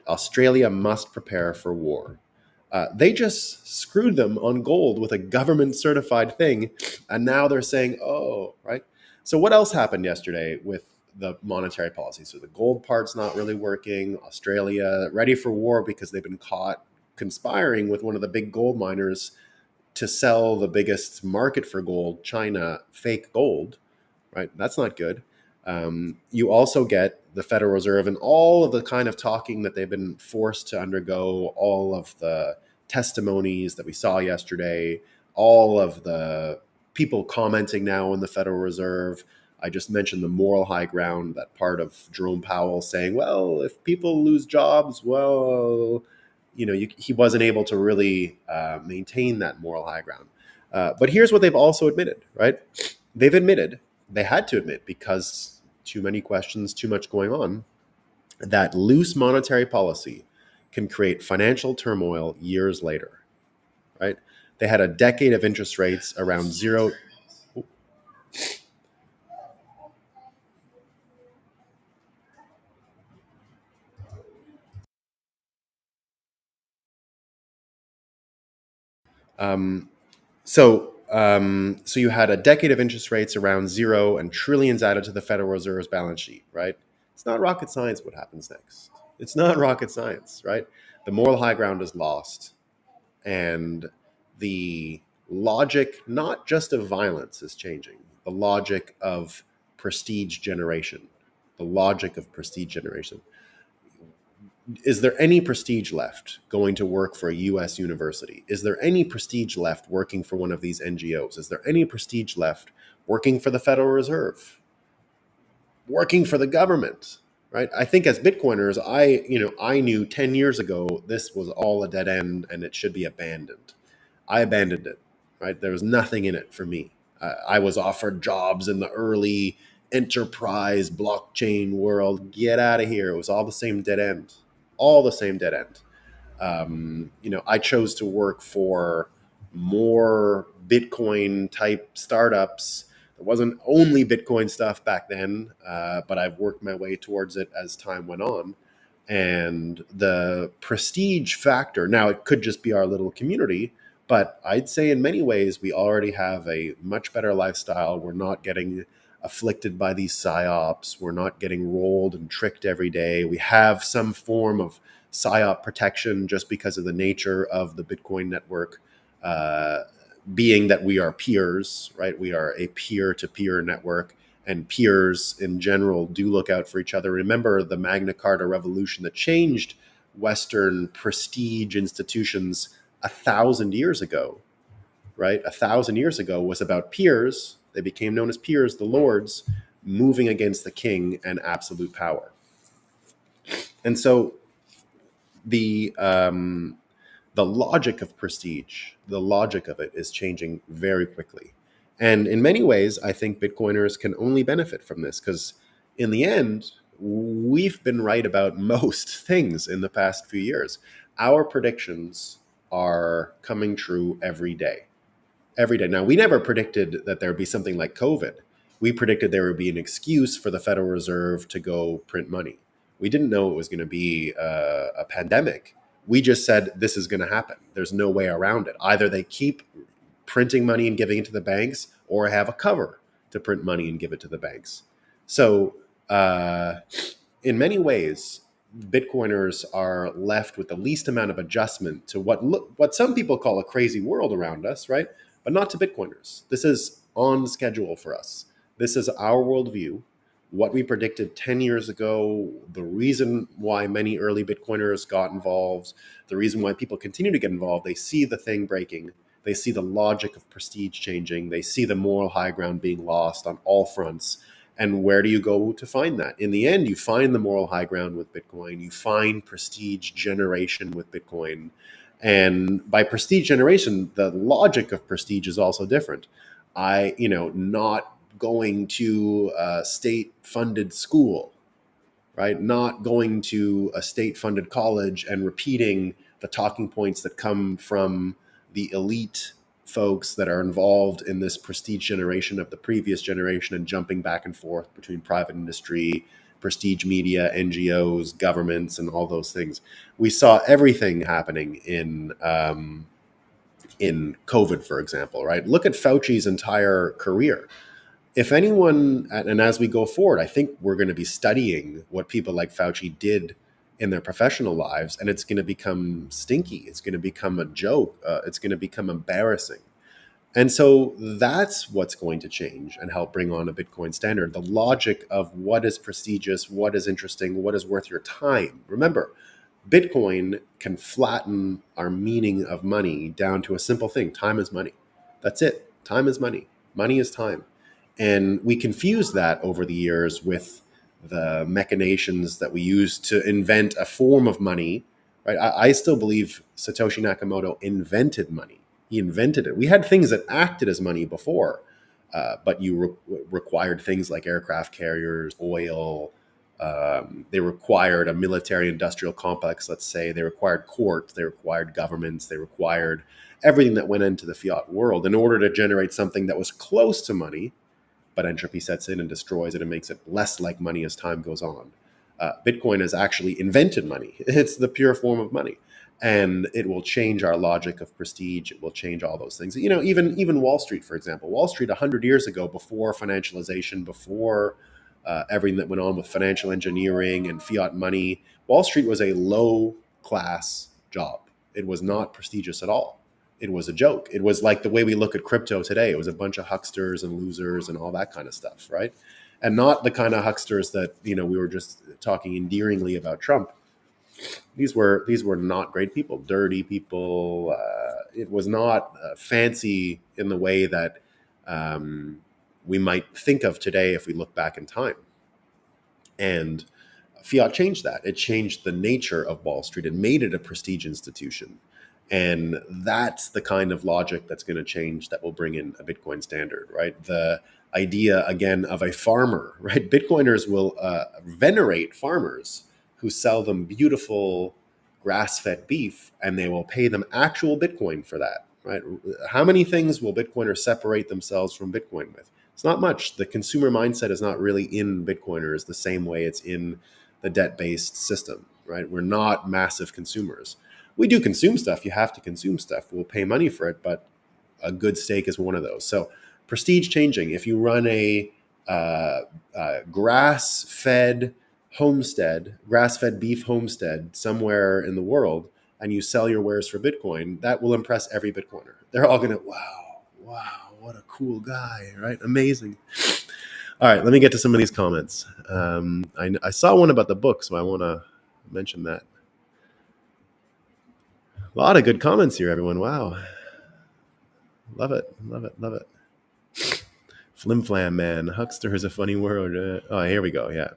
Australia must prepare for war. They just screwed them on gold with a government certified thing. And now they're saying, oh, right. So what else happened yesterday with the monetary policy? So the gold part's not really working. Australia ready for war because they've been caught conspiring with one of the big gold miners to sell the biggest market for gold, China, fake gold, right? That's not good. You also get the Federal Reserve and all of the kind of talking that they've been forced to undergo, all of the testimonies that we saw yesterday, all of the people commenting now on the Federal Reserve. I just mentioned the moral high ground, that part of Jerome Powell saying, well, if people lose jobs, well, he wasn't able to really maintain that moral high ground. But here's what they've also admitted, right? They've admitted, they had to admit, because too many questions, too much going on, that loose monetary policy can create financial turmoil years later, right? They had a decade of interest rates around zero. Um, so you had a decade of interest rates around zero and trillions added to the Federal Reserve's balance sheet, right? It's not rocket science what happens next. It's not rocket science, right? The moral high ground is lost, and the logic, not just of violence, is changing. The logic of prestige generation. The logic of prestige generation. Is there any prestige left going to work for a US university? Is there any prestige left working for one of these NGOs? Is there any prestige left working for the Federal Reserve? Working for the government? Right? I think as Bitcoiners, I knew 10 years ago this was all a dead end and it should be abandoned. I abandoned it. Right? There was nothing in it for me. I was offered jobs in the early enterprise blockchain world. Get out of here. It was all the same dead end. All the same dead end. I chose to work for more Bitcoin type startups. It wasn't only Bitcoin stuff back then, but I've worked my way towards it as time went on. And the prestige factor, now it could just be our little community, but I'd say in many ways we already have a much better lifestyle. We're not getting afflicted by these psyops. We're not getting rolled and tricked every day. We have some form of psyop protection just because of the nature of the Bitcoin network, uh, being that we are peers, right? We are a peer-to-peer network, and peers in general do look out for each other. Remember the Magna Carta revolution that changed Western prestige institutions 1,000 years ago, right? 1,000 years ago was about peers. They became known as peers, the lords, moving against the king and absolute power. And so the logic of prestige, the logic of it is changing very quickly. And in many ways, I think Bitcoiners can only benefit from this because, in the end, we've been right about most things in the past few years. Our predictions are coming true every day. Every day. Now, we never predicted that there would be something like COVID. We predicted there would be an excuse for the Federal Reserve to go print money. We didn't know it was going to be a pandemic. We just said this is going to happen. There's no way around it. Either they keep printing money and giving it to the banks, or have a cover to print money and give it to the banks. So, in many ways, Bitcoiners are left with the least amount of adjustment to what some people call a crazy world around us, right? But not to Bitcoiners. This is on schedule for us. This is our worldview. What we predicted 10 years ago, the reason why many early Bitcoiners got involved, the reason why people continue to get involved, they see the thing breaking. They see the logic of prestige changing. They see the moral high ground being lost on all fronts. And where do you go to find that? In the end, you find the moral high ground with Bitcoin. You find prestige generation with Bitcoin. And by prestige generation, the logic of prestige is also different. Not going to a state funded school, right? Not going to a state funded college and repeating the talking points that come from the elite folks that are involved in this prestige generation of the previous generation and jumping back and forth between private industry, prestige media, NGOs, governments, and all those things. We saw everything happening in COVID, for example, right? Look at Fauci's entire career. If anyone, and as we go forward, I think we're going to be studying what people like Fauci did in their professional lives, and it's going to become stinky. It's going to become a joke. It's going to become embarrassing. And so that's what's going to change and help bring on a Bitcoin standard. The logic of what is prestigious, what is interesting, what is worth your time. Remember, Bitcoin can flatten our meaning of money down to a simple thing: time is money. That's it. Time is money. Money is time. And we confuse that over the years with the machinations that we use to invent a form of money. Right? I still believe Satoshi Nakamoto invented money. He invented it. We had things that acted as money before, but you required things like aircraft carriers, oil. They required a military industrial complex, let's say. They required courts, they required governments, they required everything that went into the fiat world in order to generate something that was close to money, but entropy sets in and destroys it and makes it less like money as time goes on. Bitcoin has actually invented money. It's the pure form of money. And it will change our logic of prestige. It will change all those things. You know, even Wall Street, for example. Wall Street 100 years ago, before financialization, before everything that went on with financial engineering and fiat money, Wall Street was a low class job. It was not prestigious at all. It was a joke. It was like the way we look at crypto today. It was a bunch of hucksters and losers and all that kind of stuff, right? And not the kind of hucksters that, you know, we were just talking endearingly about Trump. These were not great people, dirty people. It was not fancy in the way that we might think of today if we look back in time. And fiat changed that. It changed the nature of Wall Street. It made it a prestige institution. And that's the kind of logic that's going to change, that will bring in a Bitcoin standard, right? The idea, again, of a farmer, right? Bitcoiners will venerate farmers who sell them beautiful grass-fed beef, and they will pay them actual Bitcoin for that, right? How many things will Bitcoiners separate themselves from Bitcoin with? It's not much. The consumer mindset is not really in Bitcoiners the same way it's in the debt-based system, right? We're not massive consumers. We do consume stuff. You have to consume stuff. We'll pay money for it, but a good steak is one of those. So prestige changing. If you run a grass-fed homestead, grass-fed beef homestead somewhere in the world, and you sell your wares for Bitcoin, that will impress every Bitcoiner. They're all going to, wow, what a cool guy, right? Amazing. All right, let me get to some of these comments. I saw one about the book, so I want to mention that. A lot of good comments here, everyone. Wow. Love it. Flim flam, man. Huckster is a funny word. Oh, here we go. Yeah.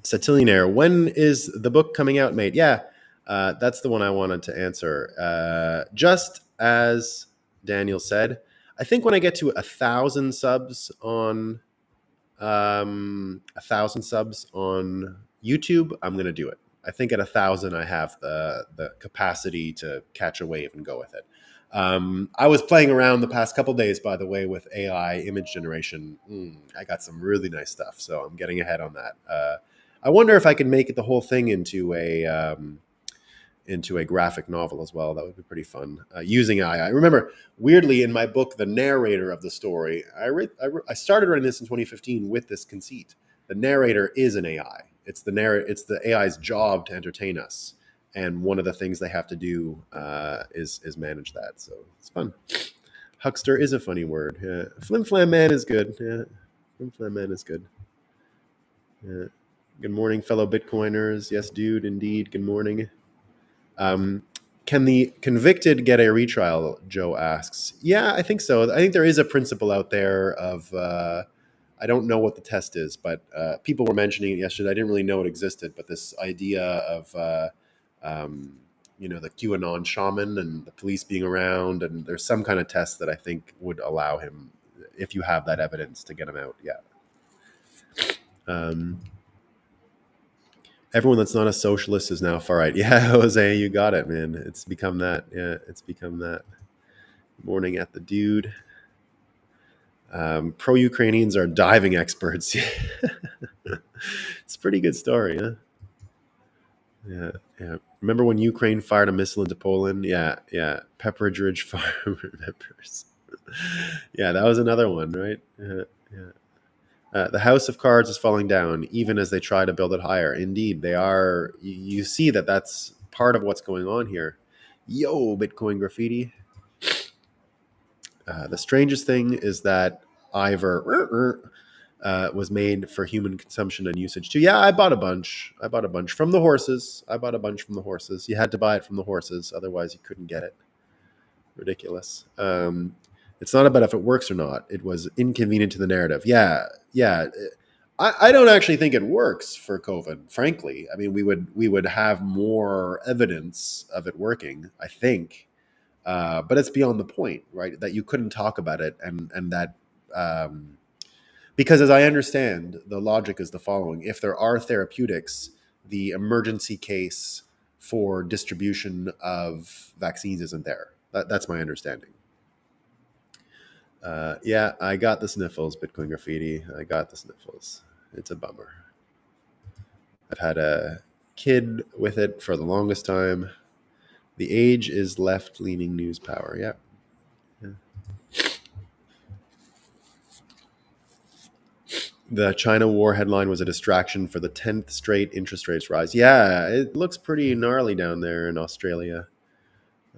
Satillionaire, when is the book coming out, mate? Yeah, that's the one I wanted to answer. Just as Daniel said, I think when I get to 1,000 subs on 1,000 subs on YouTube, I'm gonna do it. I think at 1,000, I have the capacity to catch a wave and go with it. I was playing around the past couple days, by the way, with AI image generation. I got some really nice stuff, so I'm getting ahead on that. I wonder if I can make it the whole thing into a graphic novel as well. That would be pretty fun using AI. I remember, weirdly, in my book, the narrator of the story, I started writing this in 2015 with this conceit. The narrator is an AI. It's the AI's job to entertain us, and one of the things they have to do is manage that. So it's fun. Huckster is a funny word. Yeah. Flim flam man is good. Yeah, flim flam man is good. Yeah. Good morning, fellow Bitcoiners. Yes, dude, indeed. Good morning. Can the convicted get a retrial? Joe asks. Yeah, I think so. I think there is a principle out there of, I don't know what the test is, but people were mentioning it yesterday. I didn't really know it existed, but this idea of, the QAnon shaman and the police being around, and there's some kind of test that I think would allow him, if you have that evidence, to get him out. Yeah. Everyone that's not a socialist is now far right. Yeah, Jose, you got it, man. It's become that. Yeah, it's become that. Morning at the dude. Pro-Ukrainians are diving experts. It's a pretty good story, huh? Yeah. Remember when Ukraine fired a missile into Poland? Yeah. Pepperidge Ridge Farm remembers. Yeah, that was another one, right? Yeah. The house of cards is falling down, even as they try to build it higher. Indeed, they are. You see that that's part of what's going on here. Yo, Bitcoin graffiti. The strangest thing is that Ivor was made for human consumption and usage too. Yeah, I bought a bunch. I bought a bunch from the horses. I bought a bunch from the horses. You had to buy it from the horses, otherwise you couldn't get it. Ridiculous. It's not about if it works or not. It was inconvenient to the narrative. Yeah, yeah. I don't actually think it works for COVID. Frankly, I mean, we would have more evidence of it working. I think, but it's beyond the point, right? That you couldn't talk about it, and that because, as I understand, the logic is the following: if there are therapeutics, the emergency case for distribution of vaccines isn't there. That's my understanding. Yeah, I got the sniffles, Bitcoin graffiti. I got the sniffles. It's a bummer. I've had a kid with it for the longest time. The age is left leaning news power. Yeah. Yeah. The China war headline was a distraction for the 10th straight interest rates rise. Yeah, it looks pretty gnarly down there in Australia.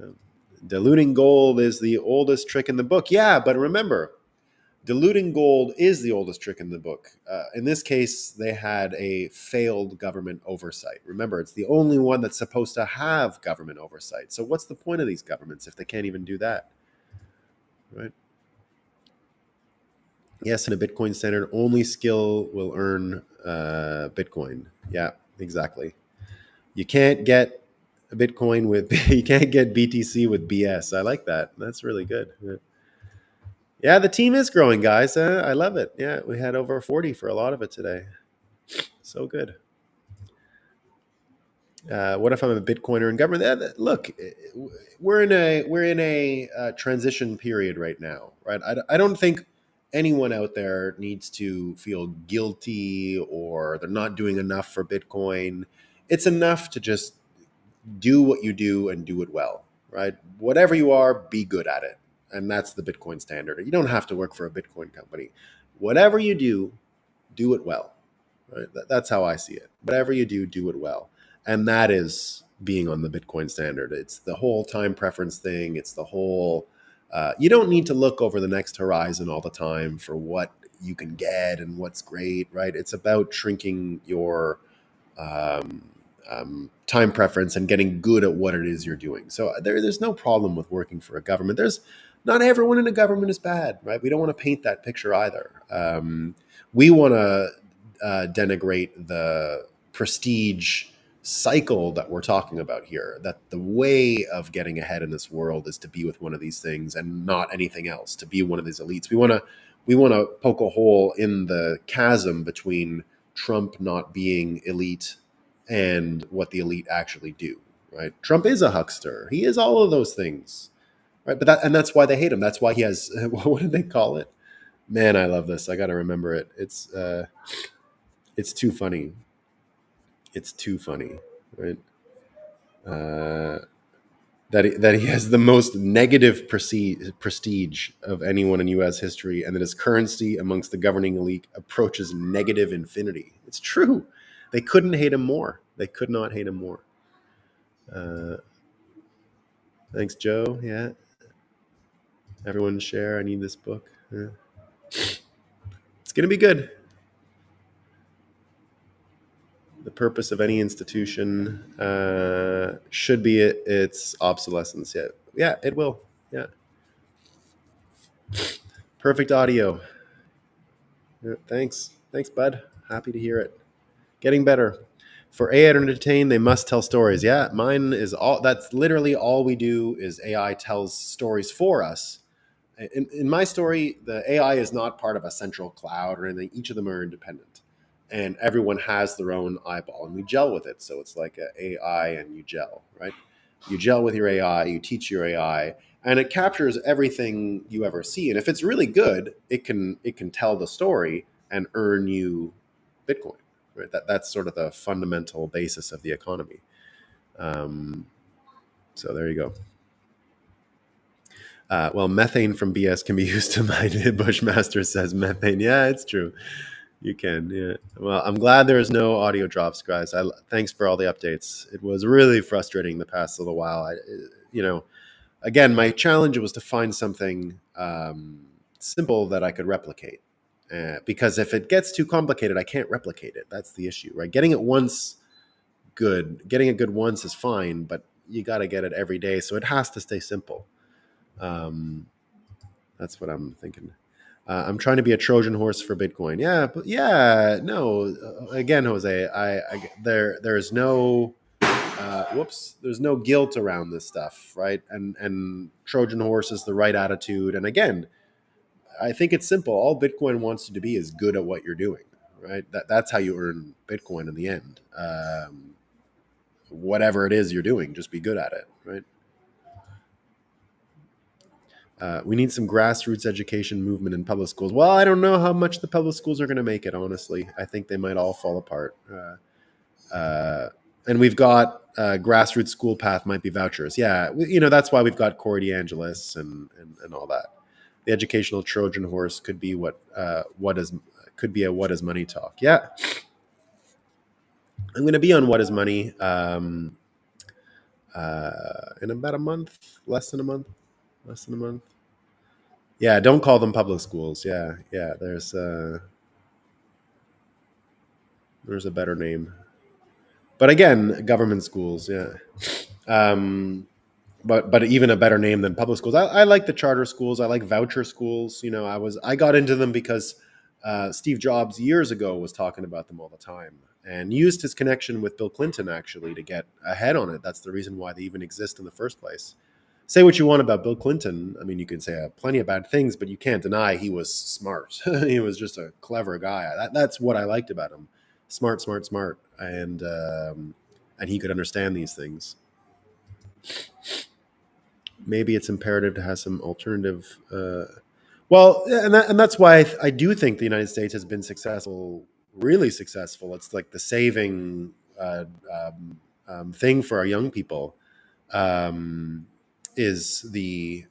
Um, Diluting gold is the oldest trick in the book. Yeah, but remember, diluting gold is the oldest trick in the book. In this case, they had a failed government oversight. Remember, it's the only one that's supposed to have government oversight. So what's the point of these governments if they can't even do that? Right? Yes, in a Bitcoin standard, only skill will earn Bitcoin. Yeah, exactly. You can't get a Bitcoin with you can't get BTC with BS. I like that. That's really good. Yeah. Yeah, the team is growing, guys. I love it. Yeah, we had over 40 for a lot of it today. So good. What if I'm a Bitcoiner in government? Look, we're in a transition period right now, right? I don't think anyone out there needs to feel guilty or they're not doing enough for Bitcoin. It's enough to just do what you do and do it well, right? Whatever you are, be good at it, and that's the Bitcoin standard. You don't have to work for a Bitcoin company. Whatever you do it well. Right? That's how I see it. Whatever you do it well. And that is being on the Bitcoin standard. It's the whole time preference thing. It's the whole, you don't need to look over the next horizon all the time for what you can get and what's great, right? It's about shrinking your um, time preference and getting good at what it is you're doing. So there's no problem with working for a government. There's not everyone in a government is bad, right? We don't want to paint that picture either. We want to denigrate the prestige cycle that we're talking about here. That the way of getting ahead in this world is to be with one of these things and not anything else. To be one of these elites. We want to poke a hole in the chasm between Trump not being elite and what the elite actually do. Right? Trump is a huckster. He is all of those things. Right? That's why they hate him. That's why he has what did they call it? Man, I love this. I got to remember it. It's too funny. It's too funny, right? Uh, that he has the most negative prestige of anyone in U.S. history, and that his currency amongst the governing elite approaches negative infinity. It's true. They couldn't hate him more. They could not hate him more. Uh, Thanks, Joe. Yeah, everyone share. I need this book. Yeah. It's gonna be good. The purpose of any institution should be its obsolescence. Yeah, yeah, it will. Yeah, perfect audio. Yeah, thanks, bud. Happy to hear it. Getting better. For AI to entertain, they must tell stories. Yeah, mine is all. That's literally all we do. Is AI tells stories for us. In my story, the AI is not part of a central cloud or anything. Each of them are independent, and everyone has their own eyeball, and we gel with it. So it's like an AI, and you gel, right? You gel with your AI, you teach your AI, and it captures everything you ever see. And if it's really good, it can tell the story and earn you Bitcoin. Right? That's sort of the fundamental basis of the economy. Um, so there you go. Well, methane from BS can be used to mine. Bushmaster says methane. Yeah, it's true. You can. Yeah. Well, I'm glad there's no audio drops, guys. Thanks for all the updates. It was really frustrating the past little while. you know, again, my challenge was to find something simple that I could replicate. Because if it gets too complicated, I can't replicate it. That's the issue, right? Getting it good once is fine, but you got to get it every day. So it has to stay simple. Um, that's what I'm thinking. I'm trying to be a Trojan horse for Bitcoin. Yeah, but yeah, no. Again, Jose, there's no there's no guilt around this stuff, right? And Trojan horse is the right attitude. And again, I think it's simple. All Bitcoin wants you to be is good at what you're doing, right? That's how you earn Bitcoin in the end. Whatever it is you're doing, just be good at it, right? We need some grassroots education movement in public schools. Well, I don't know how much the public schools are going to make it, honestly. I think they might all fall apart. And we've got grassroots school path might be vouchers. Yeah, that's why we've got Corey DeAngelis and all that. The educational Trojan horse could be could be a what is money talk. Yeah, I'm going to be on What Is Money in about a month, less than a month. Yeah, don't call them public schools. Yeah, yeah. There's a better name, but again, government schools. Yeah. Um, but even a better name than public schools. I like the charter schools. I like voucher schools. I got into them because Steve Jobs years ago was talking about them all the time and used his connection with Bill Clinton actually to get ahead on it. That's the reason why they even exist in the first place. Say what you want about Bill Clinton. I mean, you can say plenty of bad things, but you can't deny he was smart. He was just a clever guy. That's what I liked about him. Smart, smart, smart, and he could understand these things. Maybe it's imperative to have some alternative. Well, and that's why I do think the United States has been successful, really successful. It's like the saving thing for our young people um, is the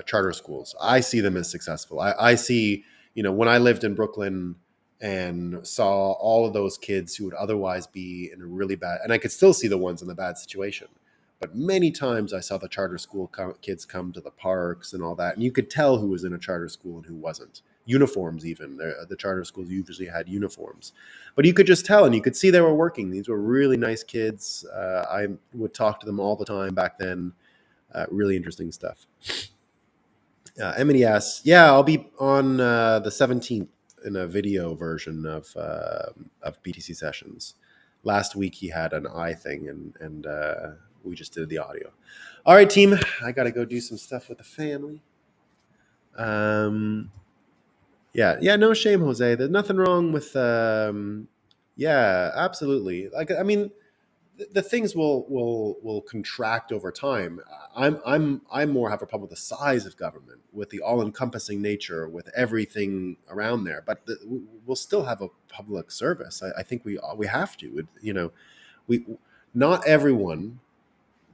charter schools. I see them as successful. I see, when I lived in Brooklyn and saw all of those kids who would otherwise be in a really bad, and I could still see the ones in the bad situation. But many times I saw the charter school kids come to the parks and all that, and you could tell who was in a charter school and who wasn't. Uniforms, even the charter schools usually had uniforms, but you could just tell, and you could see they were working. These were really nice kids. I would talk to them all the time back then. Really interesting stuff. Emily asks, "Yeah, I'll be on the 17th in a video version of BTC sessions. Last week he had an eye thing, and we just did the audio. All right, team, I got to go do some stuff with the family. Yeah, no shame, Jose. There's nothing wrong with. Yeah, absolutely. Like, I mean, the things will contract over time. I'm more have a problem with the size of government, with the all encompassing nature, with everything around there. But we'll still have a public service. I think we have to. We not everyone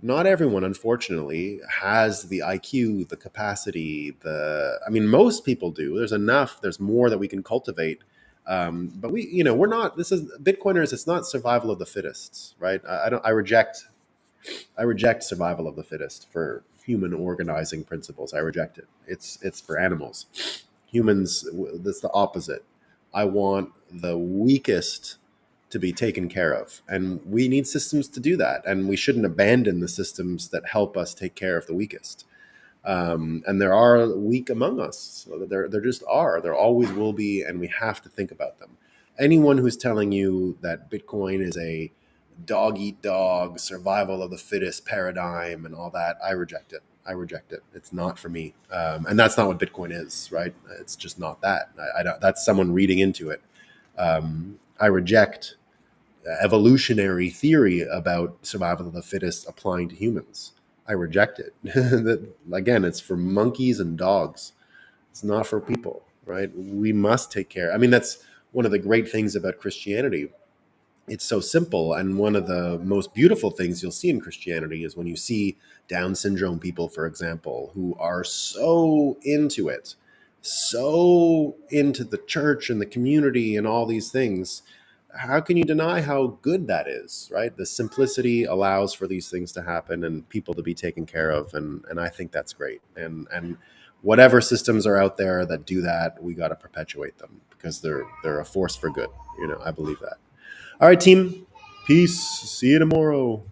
not everyone, unfortunately, has the IQ, the capacity, I mean, most people do. There's enough, there's more that we can cultivate. But we're not, this is Bitcoiners, it's not survival of the fittest, right? I reject survival of the fittest for human organizing principles. I reject it. It's for animals. Humans, that's the opposite. I want the weakest to be taken care of. And we need systems to do that. And we shouldn't abandon the systems that help us take care of the weakest. And there are weak among us. So there just are. There always will be, and we have to think about them. Anyone who's telling you that Bitcoin is a dog eat dog, survival of the fittest paradigm and all that, I reject it. I reject it. It's not for me. And that's not what Bitcoin is, right? It's just not that. I don't, that's someone reading into it. I reject evolutionary theory about survival of the fittest applying to humans. I reject it. Again, it's for monkeys and dogs. It's not for people, right? We must take care. I mean, that's one of the great things about Christianity. It's so simple. And one of the most beautiful things you'll see in Christianity is when you see Down syndrome people, for example, who are so into it, so into the church and the community and all these things. how can you deny how good that is, right? The simplicity allows for these things to happen and people to be taken care of, and I think that's great. And whatever systems are out there that do that, we got to perpetuate them because they're a force for good. I believe that. All right, team. Peace. See you tomorrow.